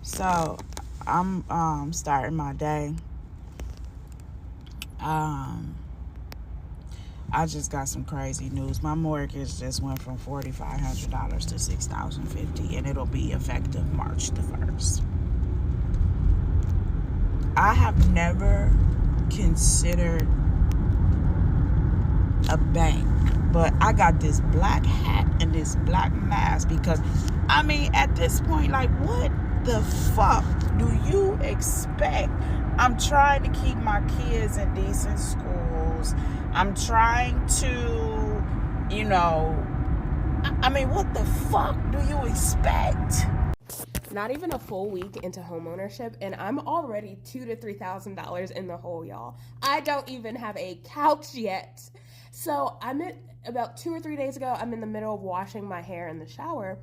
So I'm starting my day. Um I just got some crazy news. My mortgage just went from $4,500 to $6,050, and it'll be effective March the 1st. I have never considered a bank, but I got this black hat and this black mask because, I mean, at this point, like, what the fuck do you expect? I'm trying to keep my kids in decent schools. I'm trying to, I mean, what the fuck do you expect? Not even a full week into homeownership, and I'm already $2,000 to $3,000 in the hole, y'all. I don't even have a couch yet. So about 2 or 3 days ago, I'm in the middle of washing my hair in the shower,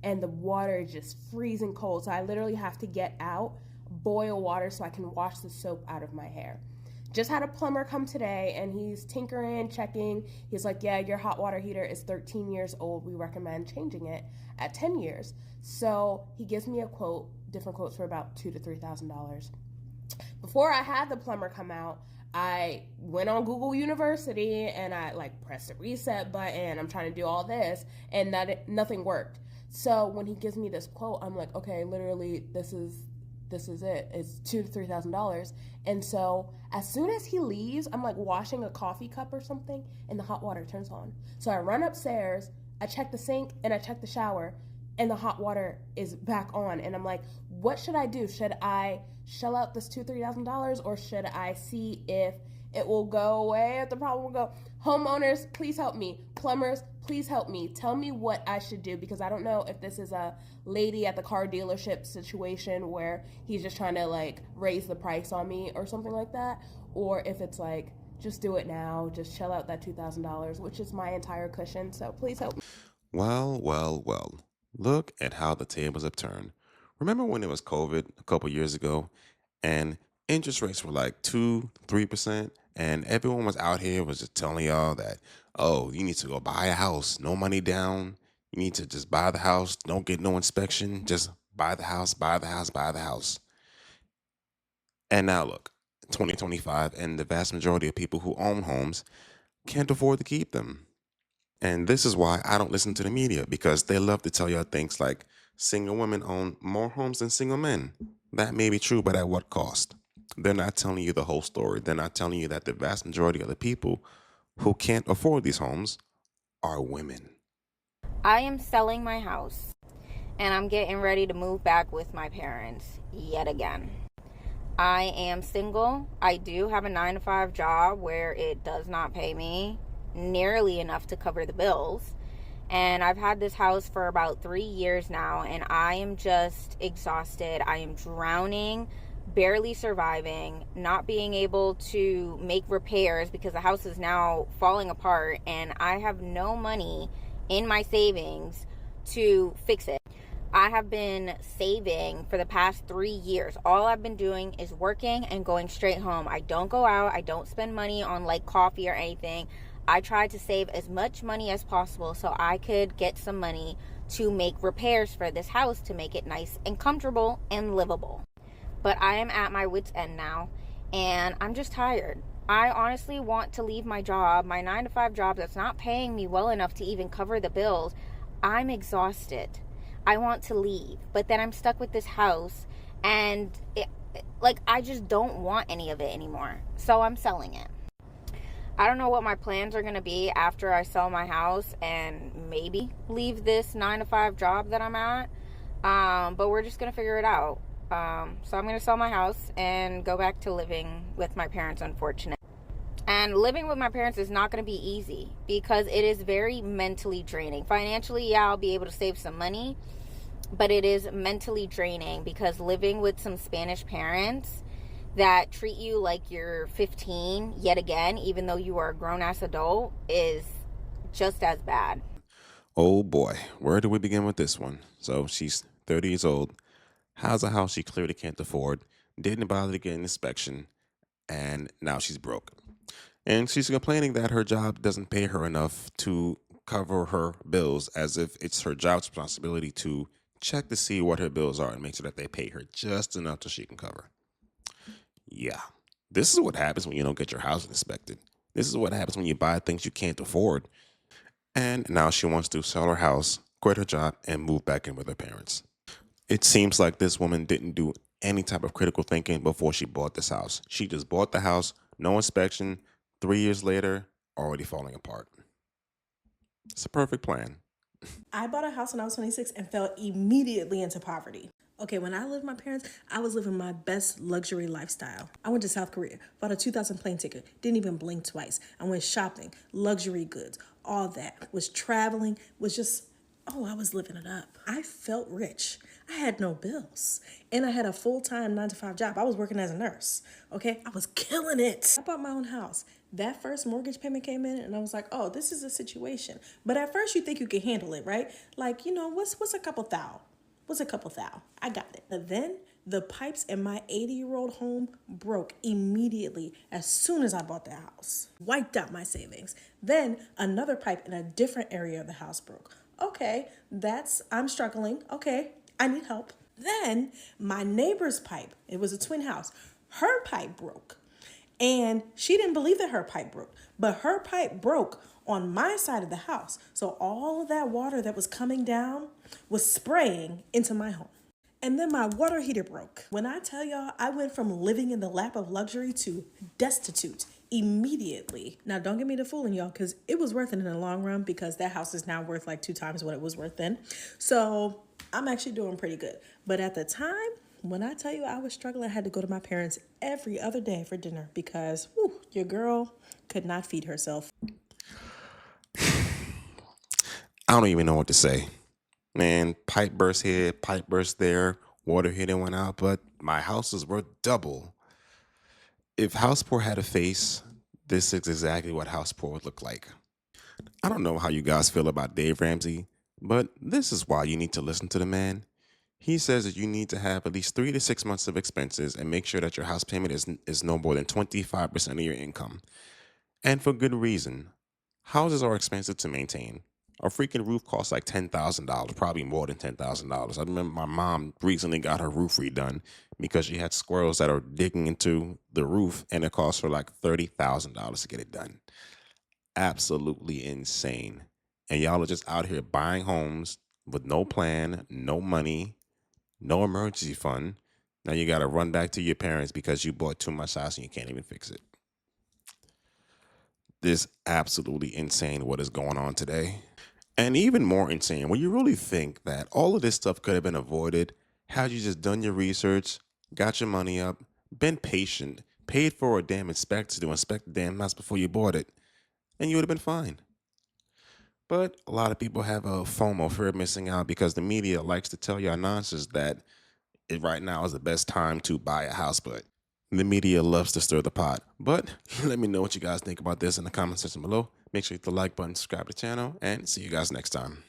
and the water is just freezing cold. So I literally have to get out, boil water so I can wash the soap out of my hair. Just had a plumber come today, and he's tinkering, checking. He's like, yeah, your hot water heater is 13 years old. We recommend changing it at 10 years. So he gives me a quote, different quotes for about $2,000 to $3,000. Before I had the plumber come out, I went on Google University and I pressed the reset button. I'm trying to do all this, and nothing worked. So when he gives me this quote, I'm like, okay, literally, this is it. It's $2,000 to $3,000. And so as soon as he leaves, I'm like washing a coffee cup or something, and the hot water turns on. So I run upstairs, I check the sink, and I check the shower, and the hot water is back on. And I'm like, what should I do? Should I shell out this $2,000 to $3,000, or should I see if it will go away, if the problem will go? Homeowners, please help me. Plumbers, please help me. Tell me what I should do, because I don't know if this is a lady at the car dealership situation where he's just trying to raise the price on me or something like that, or if it's just do it now, just shell out that $2,000, which is my entire cushion. So please help me. Well, well, well. Look at how the tables have turned. Remember when it was COVID a couple years ago and interest rates were like 2, 3%, and everyone was out here was just telling y'all that, oh, you need to go buy a house, no money down. You need to just buy the house, don't get no inspection, just buy the house, buy the house, buy the house. And now look, 2025, and the vast majority of people who own homes can't afford to keep them. And this is why I don't listen to the media, because they love to tell y'all things like single women own more homes than single men. That may be true, but at what cost? They're not telling you the whole story. They're not telling you that the vast majority of the people who can't afford these homes are women. I am selling my house and I'm getting ready to move back with my parents yet again. I am single. I do have a 9 to 5 job where it does not pay me nearly enough to cover the bills. And I've had this house for about 3 years now, and I am just exhausted. I am drowning, barely surviving, not being able to make repairs because the house is now falling apart, and I have no money in my savings to fix it. I have been saving for the past 3 years. All I've been doing is working and going straight home. I don't go out. I don't spend money on coffee or anything. I tried to save as much money as possible so I could get some money to make repairs for this house to make it nice and comfortable and livable. But I am at my wit's end now, and I'm just tired. I honestly want to leave my job, my 9 to 5 job that's not paying me well enough to even cover the bills. I'm exhausted. I want to leave, but then I'm stuck with this house, and I just don't want any of it anymore. So I'm selling it. I don't know what my plans are going to be after I sell my house and maybe leave this 9 to 5 job that I'm at. But we're just going to figure it out. So I'm going to sell my house and go back to living with my parents, unfortunately. And living with my parents is not going to be easy because it is very mentally draining. Financially, yeah, I'll be able to save some money, but it is mentally draining because living with some Spanish parents that treat you like you're 15 yet again, even though you are a grown-ass adult, is just as bad. Oh boy, where do we begin with this one? So she's 30 years old, has a house she clearly can't afford, didn't bother to get an inspection, and now she's broke. And she's complaining that her job doesn't pay her enough to cover her bills, as if it's her job's responsibility to check to see what her bills are and make sure that they pay her just enough so she can cover. Yeah, this is what happens when you don't get your house inspected. This is what happens when you buy things you can't afford. And now she wants to sell her house, quit her job, and move back in with her parents. It seems like this woman didn't do any type of critical thinking before she bought this house. She just bought the house, no inspection, 3 years later, already falling apart. It's a perfect plan. I bought a house when I was 26 and fell immediately into poverty. Okay, when I lived with my parents, I was living my best luxury lifestyle. I went to South Korea, bought a 2,000 plane ticket, didn't even blink twice. I went shopping, luxury goods, all that. Was traveling, was just, I was living it up. I felt rich. I had no bills. And I had a full-time 9-to-5 job. I was working as a nurse, okay? I was killing it. I bought my own house. That first mortgage payment came in and I was like, oh, this is a situation. But at first you think you can handle it, right? Like, what's a couple thou? What's a couple thou? I got it. But then the pipes in my 80-year-old home broke immediately as soon as I bought the house. Wiped out my savings. Then another pipe in a different area of the house broke. Okay, I'm struggling. Okay, I need help. Then my neighbor's pipe, it was a twin house, her pipe broke. And she didn't believe that her pipe broke, but her pipe broke on my side of the house. So all of that water that was coming down was spraying into my home. And then my water heater broke. When I tell y'all, I went from living in the lap of luxury to destitute immediately. Now, don't get me to fooling y'all, because it was worth it in the long run, because that house is now worth like 2 times what it was worth then. So I'm actually doing pretty good. But at the time, when I tell you I was struggling, I had to go to my parents every other day for dinner because your girl could not feed herself. I don't even know what to say. Man, pipe burst here, pipe burst there, water heater went out, but my house is worth double. If house poor had a face, this is exactly what house poor would look like. I don't know how you guys feel about Dave Ramsey, but this is why you need to listen to the man. He says that you need to have at least 3 to 6 months of expenses and make sure that your house payment is no more than 25% of your income. And for good reason. Houses are expensive to maintain. A freaking roof costs like $10,000, probably more than $10,000. I remember my mom recently got her roof redone because she had squirrels that are digging into the roof, and it cost her like $30,000 to get it done. Absolutely insane. And y'all are just out here buying homes with no plan, no money, no emergency fund. Now you got to run back to your parents because you bought too much house and you can't even fix it. This absolutely insane what is going on today. And even more insane when you really think that all of this stuff could have been avoided had you just done your research, got your money up, been patient, paid for a damn inspector to inspect the damn house before you bought it, and you would have been fine. But a lot of people have a FOMO, fear of missing out, because the media likes to tell y'all nonsense that right now is the best time to buy a house, but the media loves to stir the pot. But let me know what you guys think about this in the comment section below. Make sure you hit the like button, subscribe to the channel, and see you guys next time.